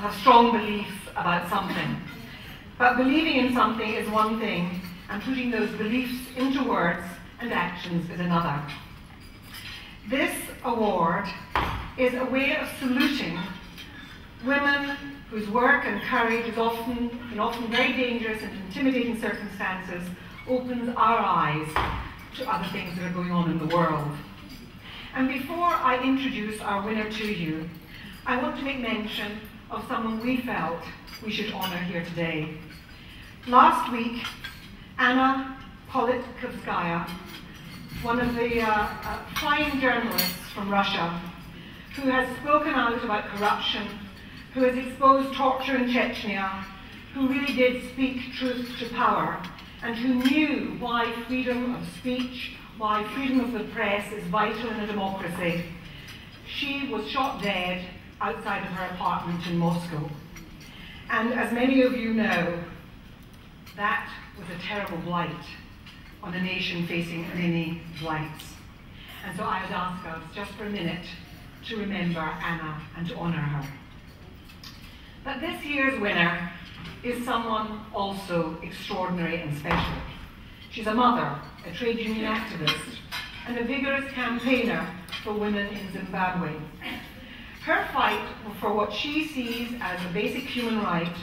have strong beliefs about something. But believing in something is one thing, and putting those beliefs into words and actions is another. This award is a way of saluting women whose work and courage is often very dangerous and intimidating circumstances, opens our eyes to other things that are going on in the world. And before I introduce our winner to you, I want to make mention of someone we felt we should honour here today. Last week, Anna Politkovskaya, one of the fine journalists from Russia, who has spoken out about corruption, who has exposed torture in Chechnya, who really did speak truth to power, and who knew why freedom of speech, why freedom of the press is vital in a democracy. She was shot dead outside of her apartment in Moscow. And as many of you know, that was a terrible blight on a nation facing many blights. And so I would ask us just for a minute to remember Anna and to honour her. But this year's winner is someone also extraordinary and special. She's a mother, a trade union activist, and a vigorous campaigner for women in Zimbabwe. Her fight for what she sees as a basic human right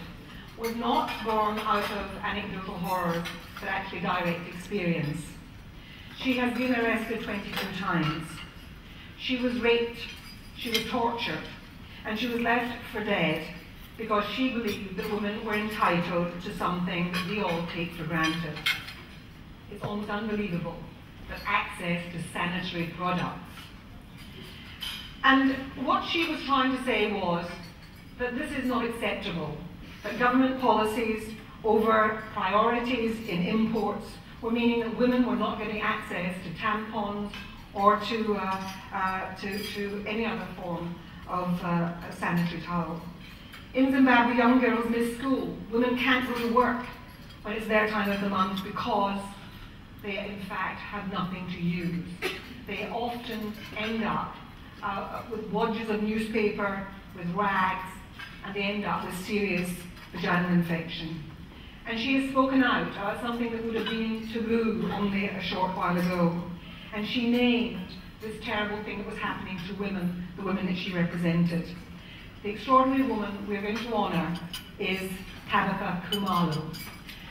was not born out of anecdotal horrors, but actually direct experience. She has been arrested 22 times. She was raped, she was tortured, and she was left for dead because she believed that women were entitled to something that we all take for granted. It's almost unbelievable, but access to sanitary products. And what she was trying to say was that this is not acceptable, that government policies over priorities in imports were meaning that women were not getting access to tampons or to any other form of sanitary towel. In Zimbabwe, young girls miss school. Women can't go to work when it's their time of the month because they, in fact, have nothing to use. They often end up with wadges of newspaper, with rags, and they end up with serious vaginal infection. And she has spoken out about something that would have been taboo only a short while ago. And she named this terrible thing that was happening to women, the women that she represented. The extraordinary woman we're going to honour is Tabitha Khumalo.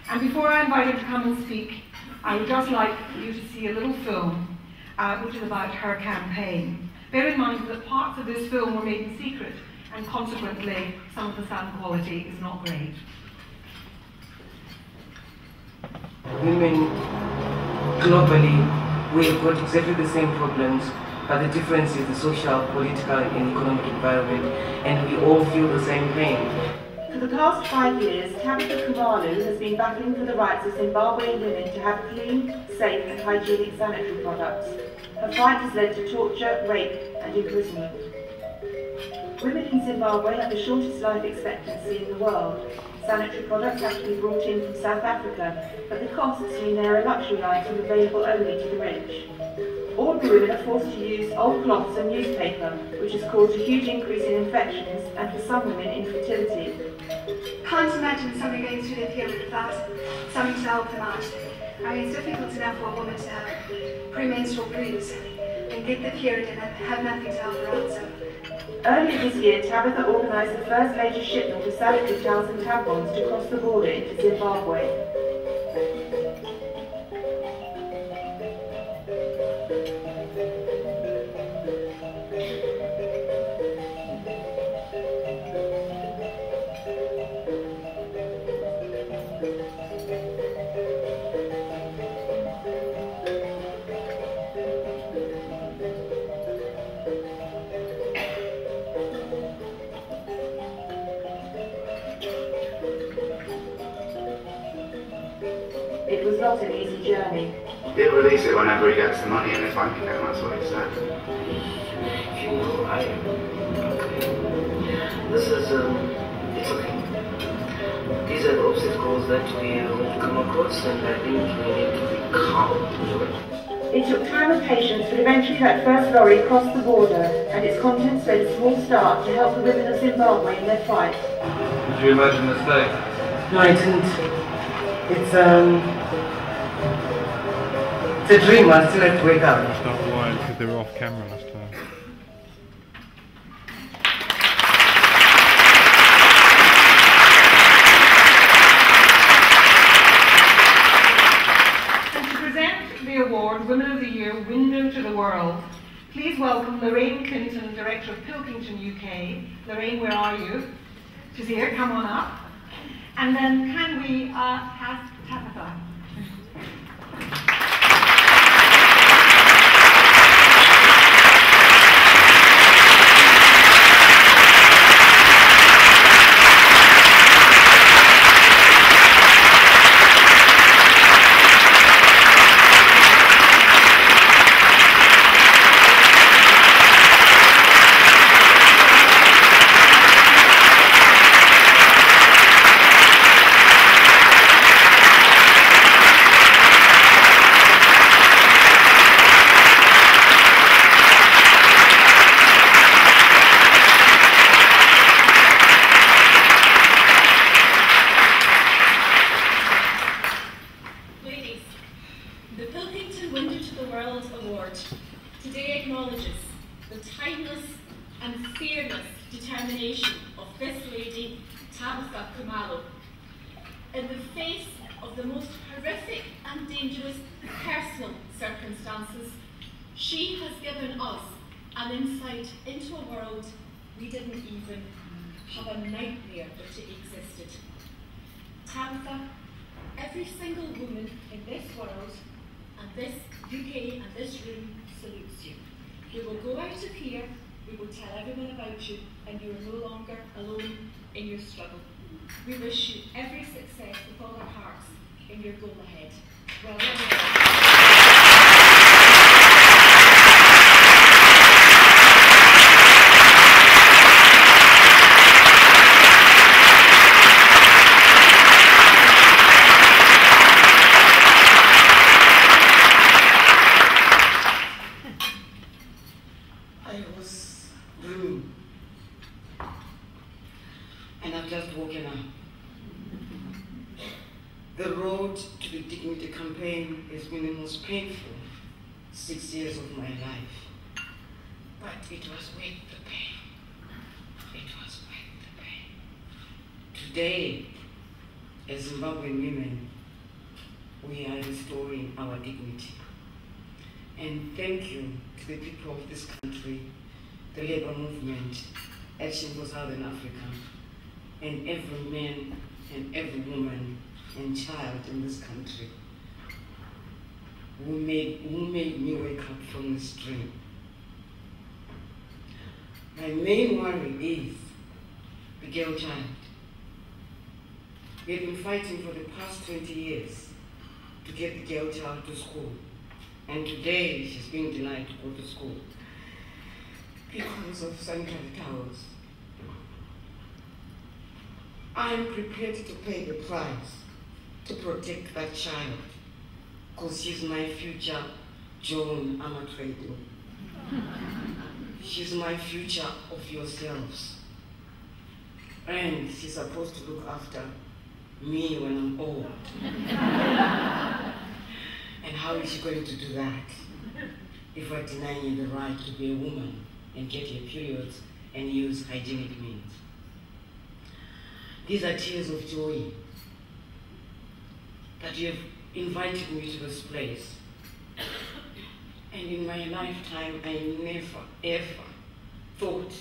And before I invite her to come and speak, I would just like you to see a little film which is about her campaign. Bear in mind that parts of this film were made in secret, and consequently some of the sound quality is not great. Women globally, we've got exactly the same problems, but the difference is the social, political, and economic environment, and we all feel the same pain. For the past 5 years, Tabitha Khumalo has been battling for the rights of Zimbabwean women to have clean, safe, and hygienic sanitary products. Her fight has led to torture, rape, and imprisonment. Women in Zimbabwe have the shortest life expectancy in the world. Sanitary products have to be brought in from South Africa, but the costs mean they are a luxury item available only to the rich. Ordinary women are forced to use old cloths and newspaper, which has caused a huge increase in infections and, for some women, infertility. Can't imagine somebody going through their period without something to help them out. I mean, it's difficult enough for a woman to have premenstrual blues and get the period and have nothing to help her out. So. Earlier this year, Tabitha organised the first major shipment of sanitary towels and tampons to cross the border into Zimbabwe. It was not an easy journey. He'll release it whenever he gets the money in his bank account, that's what he said. You know, this is, it's okay. These are the obstacles that we will come across, and I think we need to be calm. It took time and patience, but eventually that first lorry crossed the border and its contents made a small start to help the women of Zimbabwe in their fight. Did you imagine the stake? No, I didn't. It's a dream. I still have to wake up. Start wild because they were off camera last time. Award Women of the Year Window to the World. Please welcome Lorraine Clinton, Director of Pilkington UK. Lorraine, where are you? She's here, come on up. And then can we have Tabitha? Today acknowledges the timeless and fearless determination of this lady, Tabitha Khumalo. In the face of the most horrific and dangerous personal circumstances, she has given us an insight into a world we didn't even have a nightmare that it existed. Tabitha, every single woman in this world and this UK and this room salutes you. We will go out of here, we will tell everyone about you, and you are no longer alone in your struggle. We wish you every success with all our hearts in your goal ahead. Well done. And I've just woken up. The road to the Dignity campaign has been the most painful 6 years of my life. But it was worth the pain. It was worth the pain. Today, as Zimbabwean women, we are restoring our dignity. And thank you to the people of this country, the labor movement, Action for Southern Africa, and every man and every woman and child in this country who made me wake up from this dream. My main worry is the girl child. We have been fighting for the past 20 years to get the girl child to school, and today she's being denied to go to school because of sanitary towels. I'm prepared to pay the price to protect that child, because she's my future Joan Amatredo. She's my future of yourselves. And she's supposed to look after me when I'm old. And how is she going to do that if we're denying you the right to be a woman and get your periods and use hygienic means? These are tears of joy that you have invited me to this place. And in my lifetime, I never, ever thought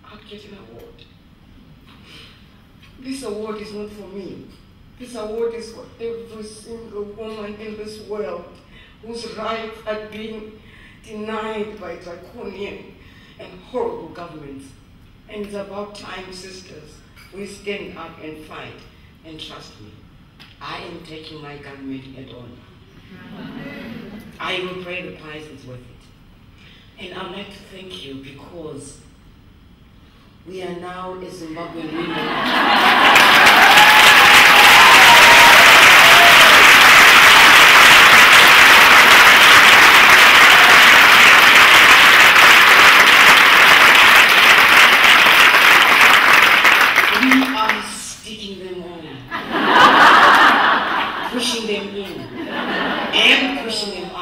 I'd get an award. This award is not for me. This award is for every single woman in this world whose rights are being denied by draconian and horrible governments. And it's about time, sisters, we stand up and fight. And trust me, I am taking my government head on. I will pay the price, it's worth it. And I'd like to thank you because we are now a Zimbabwean women.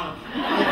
myself. I